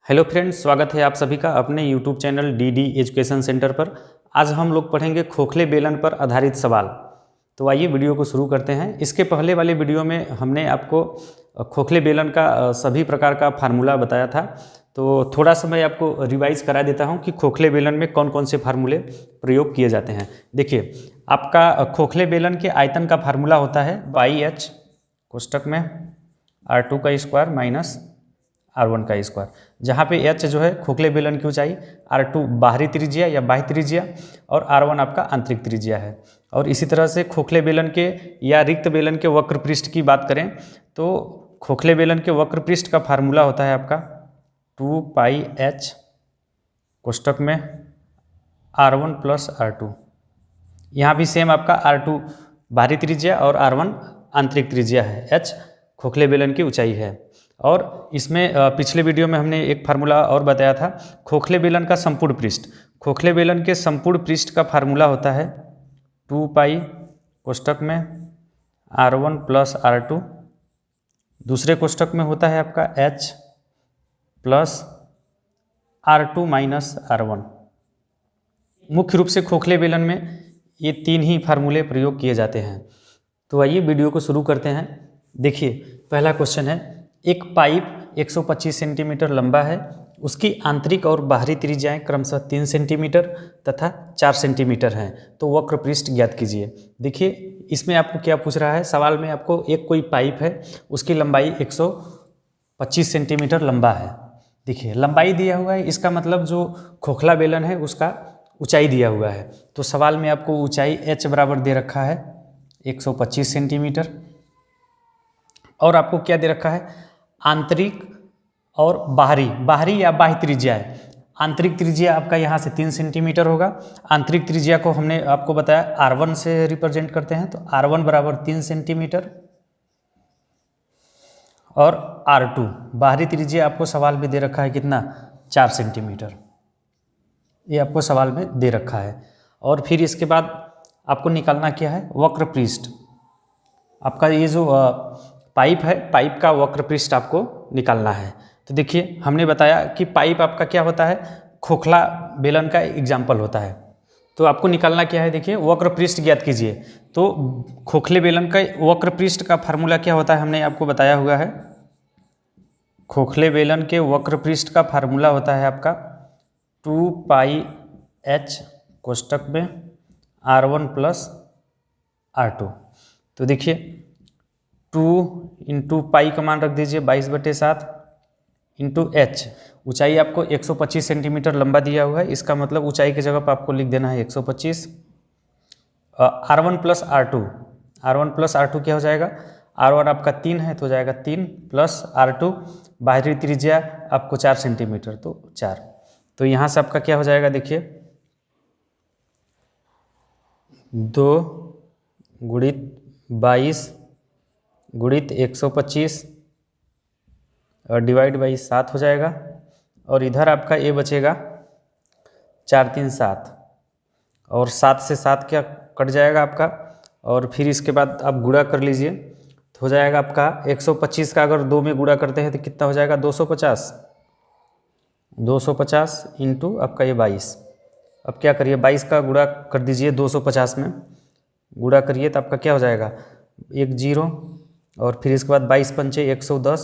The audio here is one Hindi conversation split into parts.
हेलो फ्रेंड्स, स्वागत है आप सभी का अपने YouTube channel D education centre पर। आज हम लोग पढ़ेंगे खोखले बेलन पर आधारित सवाल। तो आइए वीडियो को शुरू करते हैं। इसके पहले वाले वीडियो में हमने आपको खोखले बेलन का सभी प्रकार का फार्मूला बताया था। तो थोड़ा सा मैं आपको रिवाइज करा देता हूं कि खोखले बेलन में कौन कौन से फार्मूले प्रयोग किए जाते हैं। देखिए, आपका खोखले बेलन के आयतन का फार्मूला होता है YH कोष्टक में R2 का स्क्वायर माइनस R1 का स्क्वायर, जहाँ पे H जो है खोखले बेलन की ऊंचाई, R2 बाहरी त्रिज्या या बाह्य त्रिज्या और R1 आपका आंतरिक त्रिज्या है। और इसी तरह से खोखले बेलन के या रिक्त बेलन के वक्र पृष्ठ की बात करें तो खोखले बेलन के वक्र पृष्ठ का फार्मूला होता है आपका 2πH कोष्टक में R1 प्लस R2। यहाँ भी सेम आपका R2 बाहरी त्रिज्या और R1 आंतरिक त्रिज्या है, H खोखले बेलन की ऊंचाई है। और इसमें पिछले वीडियो में हमने एक फार्मूला और बताया था, खोखले बेलन का संपूर्ण पृष्ठ। खोखले बेलन के संपूर्ण पृष्ठ का फार्मूला होता है 2π कोष्टक में R1 प्लस R2, दूसरे कोष्टक में होता है आपका H plus R2 minus R1। मुख्य रूप से खोखले बेलन में ये तीन ही फार्मूले प्रयोग किए जाते हैं। तो आइए वीडियो को शुरू करते हैं। देखिए, पहला क्वेश्चन है, एक पाइप 125 सेंटीमीटर लंबा है, उसकी आंतरिक और बाहरी त्रिज्याएं क्रमशः 3 सेंटीमीटर तथा 4 सेंटीमीटर हैं, तो वक्र पृष्ठ ज्ञात कीजिए। देखिए, इसमें आपको क्या पूछ रहा है, सवाल में आपको एक कोई पाइप है, उसकी लंबाई 125 सेंटीमीटर लंबा है। देखिए, लंबाई दिया हुआ है, इसका मतलब जो खोखला बेलन है उसका ऊंचाई दिया हुआ है। तो सवाल में आपको ऊंचाई H बराबर दे रखा है 125 सेंटीमीटर, और आपको क्या दे रखा है, आंतरिक और बाहरी या बाह्य त्रिज्या है। आंतरिक त्रिज्या आपका यहाँ से 3 सेंटीमीटर होगा। आंतरिक त्रिज्या को हमने आपको बताया R1 से रिप्रेजेंट करते हैं, तो R1 बराबर 3 सेंटीमीटर और R2 बाहरी त्रिज्या आपको सवाल में दे रखा है कितना, 4 सेंटीमीटर, ये आपको सवाल में दे रखा है। और फिर इसके बाद आपको निकालना क्या है, वक्र पृष्ठ। आपका ये जो पाइप है, पाइप का वक्र पृष्ठ आपको निकालना है। तो देखिए, हमने बताया कि पाइप आपका क्या होता है, खोखला बेलन का एग्जाम्पल होता है। तो आपको निकालना क्या है, देखिए, वक्र पृष्ठ ज्ञात कीजिए। तो खोखले बेलन का वक्र पृष्ठ का फार्मूला क्या होता है, हमने आपको बताया हुआ है। खोखले बेलन के वक्र पृष्ठ का फार्मूला होता है आपका 2πH कोष्टक में R1 प्लस R2। तो देखिए, 2 इंटू पाई का मान रख दीजिए 22/7 इंटू H। ऊंचाई आपको 125 सेंटीमीटर लंबा दिया हुआ है, इसका मतलब ऊंचाई की जगह पर आपको लिख देना है 125। R1 plus R2, R1 plus R2 क्या हो जाएगा, R1 आपका 3 है तो हो जाएगा 3 प्लस R2 बाहरी त्रिज्या आपको 4 सेंटीमीटर, तो 4। तो यहाँ से आपका क्या हो जाएगा, देखिए 2 गुणित 22 गुणित 125 और डिवाइड बाई 7 हो जाएगा। और इधर आपका ये बचेगा 4 3 7, और 7 से 7 क्या कट जाएगा आपका। और फिर इसके बाद आप गुणा कर लीजिए, तो हो जाएगा आपका 125 का अगर 2 में गुणा करते हैं तो कितना हो जाएगा, 250 इंटू आपका ये 22। अब क्या करिए, 22 का गुणा कर दीजिए 250 में, गुणा करिए तो आपका क्या हो जाएगा, 1 0, और फिर इसके बाद 22 पंचे 110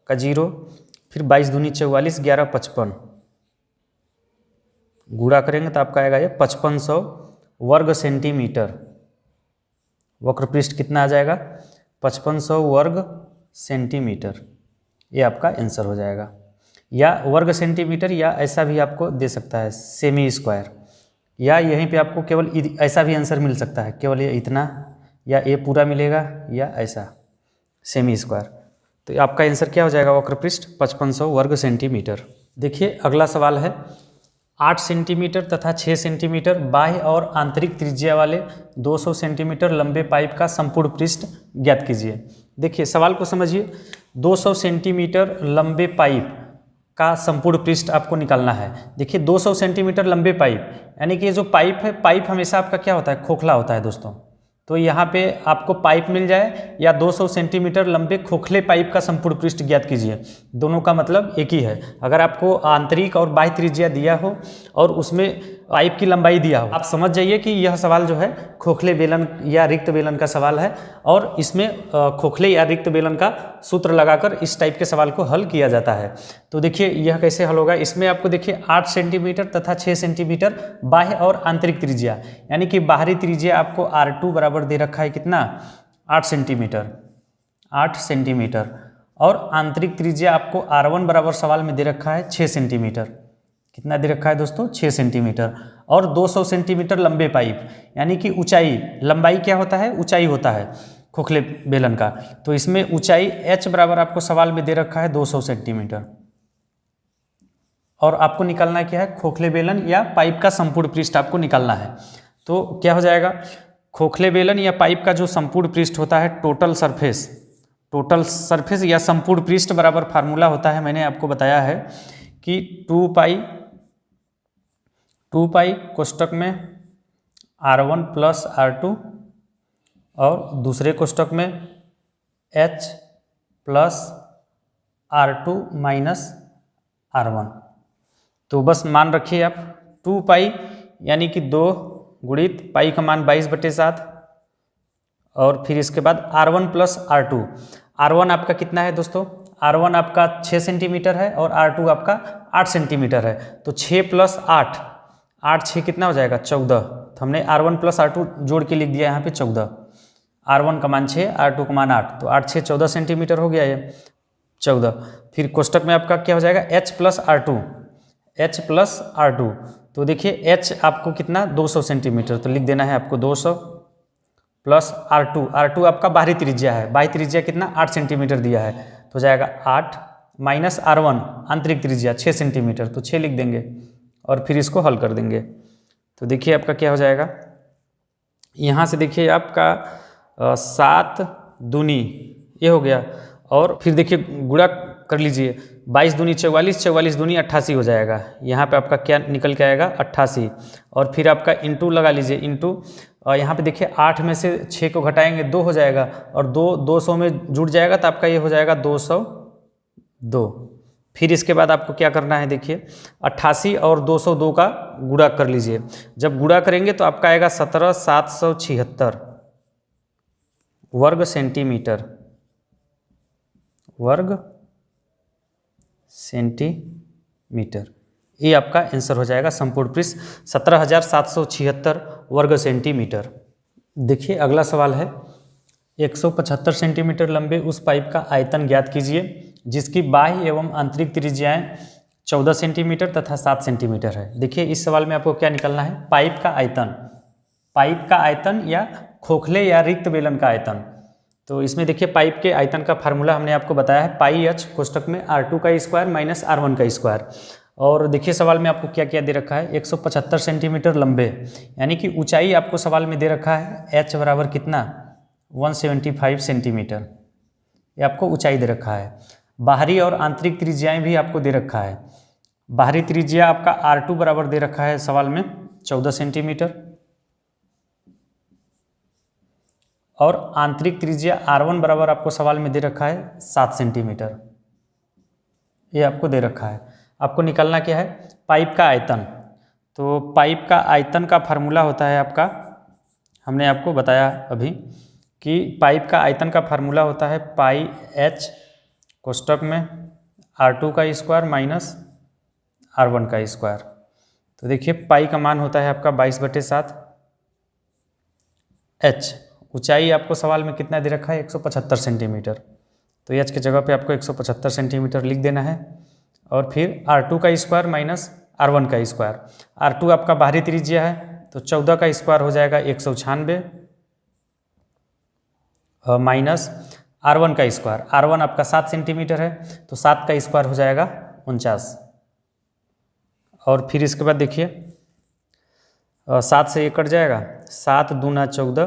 का 0, फिर 22 दूनी 44, 11 55, गुणा करेंगे तो आपका आएगा ये 5500 वर्ग सेंटीमीटर। वक्र पृष्ठ कितना आ जाएगा, 5500 वर्ग सेंटीमीटर। ये आपका आंसर हो जाएगा, या वर्ग सेंटीमीटर, या ऐसा भी आपको दे सकता है सेमी स्क्वायर, या यहीं पे आपको केवल ऐसा भी आंसर मिल सकता है, केवल ये इतना, या ये पूरा मिलेगा, या ऐसा सेमी स्क्वायर। तो आपका आंसर क्या हो जाएगा, वक्र पृष्ठ 5500 वर्ग सेंटीमीटर। देखिए, अगला सवाल है, 8 सेंटीमीटर तथा 6 सेंटीमीटर बाह्य और आंतरिक त्रिज्या वाले 200 सेंटीमीटर लंबे पाइप का संपूर्ण पृष्ठ ज्ञात कीजिए। देखिए, सवाल को समझिए, 200 सेंटीमीटर लंबे पाइप का संपूर्ण पृष्ठ आपको निकालना है। देखिए, 200 सेंटीमीटर लंबे पाइप, यानी कि ये जो पाइप है, पाइप हमेशा आपका क्या होता है, खोखला होता है दोस्तों। तो यहाँ पे आपको पाइप मिल जाए या 200 सेंटीमीटर लंबे खोखले पाइप का संपूर्ण पृष्ठ ज्ञात कीजिए। दोनों का मतलब एक ही है। अगर आपको आंतरिक और बाह्य त्रिज्या दिया हो और उसमें पाइप की लंबाई दिया हो, आप समझ जाइए कि यह सवाल जो है खोखले बेलन या रिक्त बेलन का सवाल है और इसमें खोखले या रिक्त बेलन का सूत्र लगाकर इस टाइप के सवाल को हल किया जाता है। तो देखिए यह कैसे हल होगा। इसमें आपको देखिए 8 सेंटीमीटर तथा 6 सेंटीमीटर बाह्य और आंतरिक त्रिज्या, यानी कि बाहरी त्रिज्या आपको R2 बराबर दे रखा है कितना, 8 सेंटीमीटर, 8 सेंटीमीटर, और आंतरिक त्रिज्या आपको R1 बराबर सवाल में दे रखा है 6 सेंटीमीटर। कितना दे रखा है दोस्तों, 6 सेंटीमीटर, और 200 सेंटीमीटर लंबे पाइप, यानी कि ऊंचाई, लंबाई क्या होता है, ऊंचाई होता है खोखले बेलन का। तो इसमें ऊंचाई h बराबर आपको सवाल में दे रखा है 200 सेंटीमीटर, और आपको निकालना क्या है, खोखले बेलन या पाइप का संपूर्ण पृष्ठ आपको निकालना है। तो क्या हो जाएगा, खोखले बेलन या पाइप का जो संपूर्ण पृष्ठ होता है, टोटल सरफेस या संपूर्ण पृष्ठ बराबर फार्मूला होता है, मैंने आपको बताया है कि 2 पाई कोष्टक में R1 प्लस R2 और दूसरे कोष्टक में H plus R2 minus R1। तो बस मान रखिए आप 2 पाई यानी कि 2 गुणित पाई का मान 22/7, और फिर इसके बाद R1 प्लस R2। R1 आपका कितना है दोस्तों, R1 आपका 6 सेंटीमीटर है और R2 आपका 8 सेंटीमीटर है। तो 6 प्लस 8, 8 6 कितना हो जाएगा, 14। तो हमने R1 प्लस R2 जोड़ के लिख दिया यहाँ पे 14। R1 का मान 6, R2 का मान 8, तो 8 6 14 सेंटीमीटर हो गया ये 14। फिर कोष्टक में आपका क्या हो जाएगा, H प्लस R2। तो देखिए H आपको कितना, 200 सेंटीमीटर, तो लिख देना है आपको 200 प्लस R2 आपका बाहरी त्रिज्या है, बाह्य त्रिज्या कितना, 8 सेंटीमीटर दिया है, तो हो जाएगा 8 माइनस R1 आंतरिक त्रिज्या 6 सेंटीमीटर, तो 6 लिख देंगे और फिर इसको हल कर देंगे। तो देखिए आपका क्या हो जाएगा, यहाँ से देखिए आपका 7 दूनी ये हो गया, और फिर देखिए गुणा कर लीजिए, 22 दूनी 44, 44 दूनी 88 हो जाएगा। यहाँ पे आपका क्या निकल के आएगा, 88, और फिर आपका इंटू लगा लीजिए, इंटू यहाँ पे देखिए 8 में से 6 को घटाएंगे 2 हो जाएगा, और 200 में जुड़ जाएगा, तो आपका ये हो जाएगा 202। फिर इसके बाद आपको क्या करना है, देखिए 88 और 202 का गुणा कर लीजिए। जब गुणा करेंगे तो आपका आएगा 17,776 वर्ग सेंटीमीटर। ये आपका आंसर हो जाएगा, संपूर्ण पृष्ठ 17,776 वर्ग सेंटीमीटर। देखिए अगला सवाल है, 175 सेंटीमीटर लंबे उस पाइप का आयतन ज्ञात कीजिए जिसकी बाह्य एवं आंतरिक त्रिज्याएं 14 सेंटीमीटर तथा 7 सेंटीमीटर है। देखिए इस सवाल में आपको क्या निकालना है, पाइप का आयतन या खोखले या रिक्त बेलन का आयतन। तो इसमें देखिए पाइप के आयतन का फार्मूला हमने आपको बताया है, पाई h कोष्टक में R2 का स्क्वायर माइनस R1 का स्क्वायर। और देखिए सवाल में आपको क्या क्या दे रखा है, 175 सेंटीमीटर लंबे, यानी कि ऊंचाई आपको सवाल में दे रखा है h बराबर कितना, 175 सेंटीमीटर, ये आपको ऊंचाई दे रखा है। बाहरी और आंतरिक त्रिज्याएं भी आपको दे रखा है। बाहरी त्रिज्या आपका R2 बराबर दे रखा है सवाल में 14 सेंटीमीटर, और आंतरिक त्रिज्या R1 बराबर आपको सवाल में दे रखा है 7 सेंटीमीटर, ये आपको दे रखा है। आपको निकालना क्या है, पाइप का आयतन। तो पाइप का आयतन का फार्मूला होता है आपका, हमने आपको बताया अभी कि पाइप का आयतन का फार्मूला होता है पाई h कोष्टक में R2 का स्क्वायर माइनस R1 का स्क्वायर। तो देखिए पाई का मान होता है आपका 22/7, h ऊंचाई आपको सवाल में कितना दे रखा है, 175 सेंटीमीटर, तो h की जगह पे आपको 175 सेंटीमीटर लिख देना है, और फिर R2 का स्क्वायर माइनस R1 का स्क्वायर। R2 आपका बाहरी त्रिज्या है, तो 14 का स्क्वायर हो जाएगा 196 माइनस R1 का स्क्वायर। R1 आपका 7 सेंटीमीटर है, तो 7 का स्क्वायर हो जाएगा 49, और फिर इसके बाद देखिए 7 से 1 कट जाएगा, 7 दूना 14,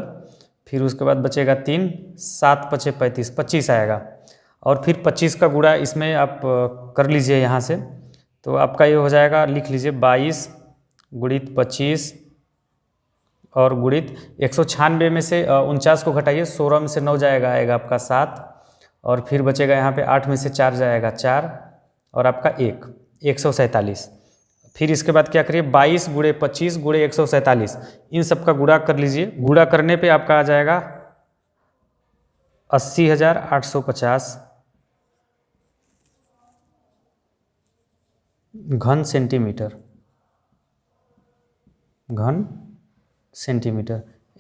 फिर उसके बाद बचेगा 3, 7 पचे 35, 25 आएगा, और फिर 25 का गुणा इसमें आप कर लीजिए यहाँ से, तो आपका ये हो जाएगा, लिख लीजिए 22 गुणित 25 और गुणित 196 में से 49 को घटाइए, 16 में से 9 जाएगा, आएगा आपका 7, और फिर बचेगा यहाँ पे 8 में से 4 जाएगा 4, और आपका 147। फिर इसके बाद क्या करिए, 22 गुणे 25 गुणे 147, इन सब का गुणा कर लीजिए। गुणा करने पे आपका आ जाएगा 80,850 घन सेंटीमीटर।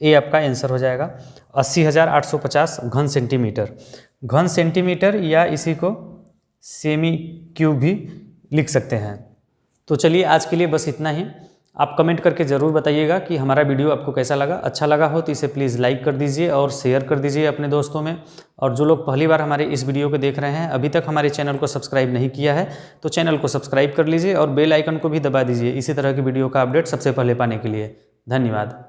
ये आपका आंसर हो जाएगा 80,850 घन सेंटीमीटर, या इसी को सेमी क्यूब भी लिख सकते हैं। तो चलिए आज के लिए बस इतना ही। आप कमेंट करके ज़रूर बताइएगा कि हमारा वीडियो आपको कैसा लगा। अच्छा लगा हो तो इसे प्लीज़ लाइक कर दीजिए और शेयर कर दीजिए अपने दोस्तों में। और जो लोग पहली बार हमारे इस वीडियो को देख रहे हैं, अभी तक हमारे चैनल को सब्सक्राइब नहीं किया है, तो चैनल को सब्सक्राइब कर लीजिए और बेल आइकन को भी दबा दीजिए इसी तरह की वीडियो का अपडेट सबसे पहले पाने के लिए। धन्यवाद।